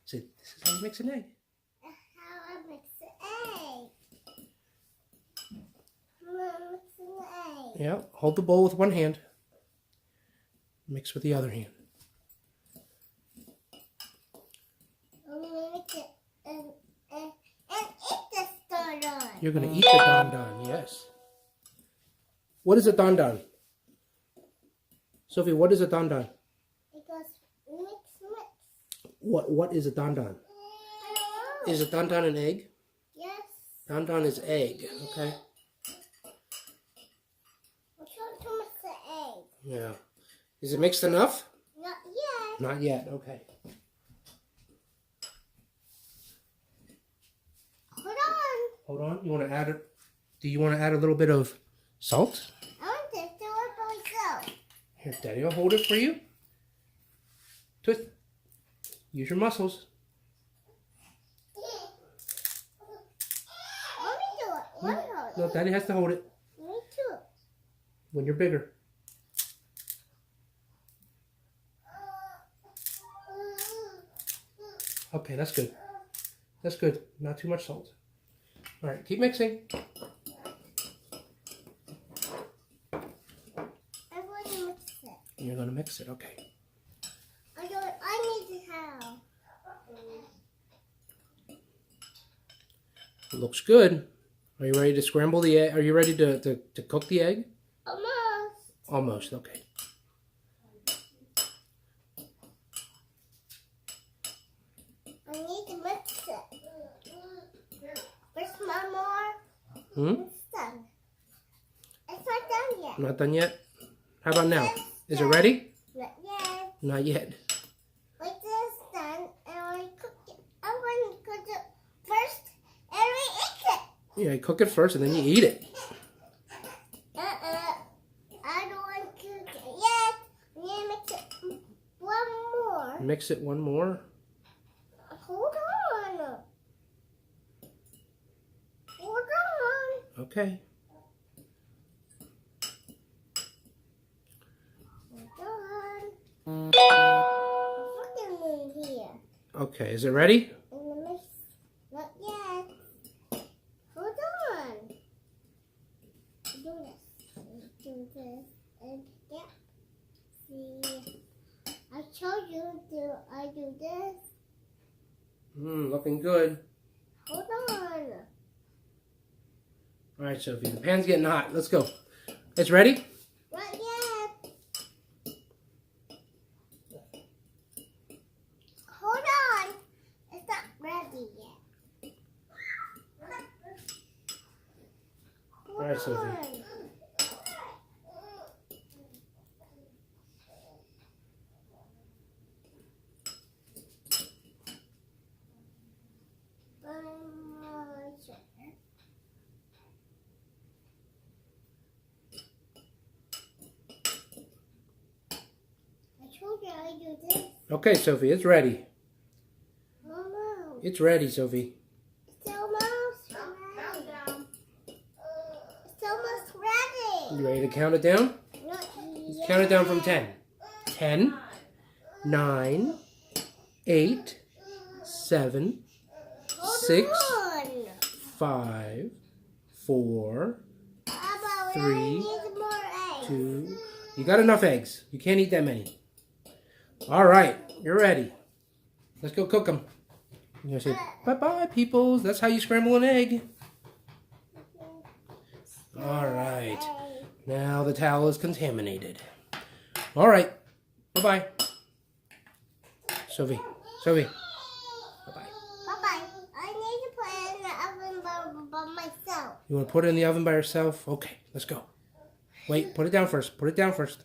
Say, this is how you mix an egg. How I mix an egg. Mom, mix an egg. Yeah, hold the bowl with one hand. Mix with the other hand. I'm gonna mix it and eat this don don. You're going to eat the don don, yes. What is a don don? Sophie, what is a don don? It goes mix. What is a don don? I don't know. Is a don don an egg? Yes. Don don is egg, okay? I'm trying to mix the egg. Yeah. Is it mixed enough? Not yet. Not yet, okay. Hold on. Hold on. You want to add it? Do you want to add a little bit of salt? I want this to work by myself. Here, Daddy will hold it for you. Twist. Use your muscles. Let me do it. Let me hold it. No, Daddy has to hold it Me too. when you're bigger. Okay, that's good. That's good. Not too much salt. All right, keep mixing. I'm going to mix it. You're going to mix it, okay. I need to have. It looks good. Are you ready to scramble the egg? Are you ready to cook the egg? Almost. Almost, okay. I need to mix it. There's one more. Hmm? It's done. It's not done yet. Not done yet? How about now? Is it ready? Not yet. Not yet. Like this done, and I cook it. I'm going to cook it first, and we eat it. Yeah, you cook it first and then you eat it. I don't want to cook it yet. We need to mix it one more. Mix it one more. Hold on. Hold on. Okay. Hold on. Fucking moon here. Okay, is it ready? In the mix. Not yet. Hold on. Do this. Do this. And yeah. See. I told you I do this. Looking good. Hold on. All right, Sophie, the pan's getting hot. Let's go. It's ready? Not yet. Hold on. It's not ready yet. Hold All right, Sophie. on. I told you I do this. Okay, Sophie, it's ready. Almost. It's ready, Sophie. It's almost ready. It's almost ready. You ready to count it down? Not Let's count it down from 10. 10, 9, 8, 7, Hold 6, on. 5, 4, How about 3, I need more eggs? 2. You got enough eggs. You can't eat that many. All right, you're ready. Let's go cook them. You're going to say, bye-bye, peoples. That's how you scramble an egg. All right. Now the towel is contaminated. All right. Bye-bye. Sophie. Sophie. Bye-bye. Bye-bye. I need to put it in the oven by myself. You want to put it in the oven by yourself? Okay, let's go. Wait, put it down first. Put it down first.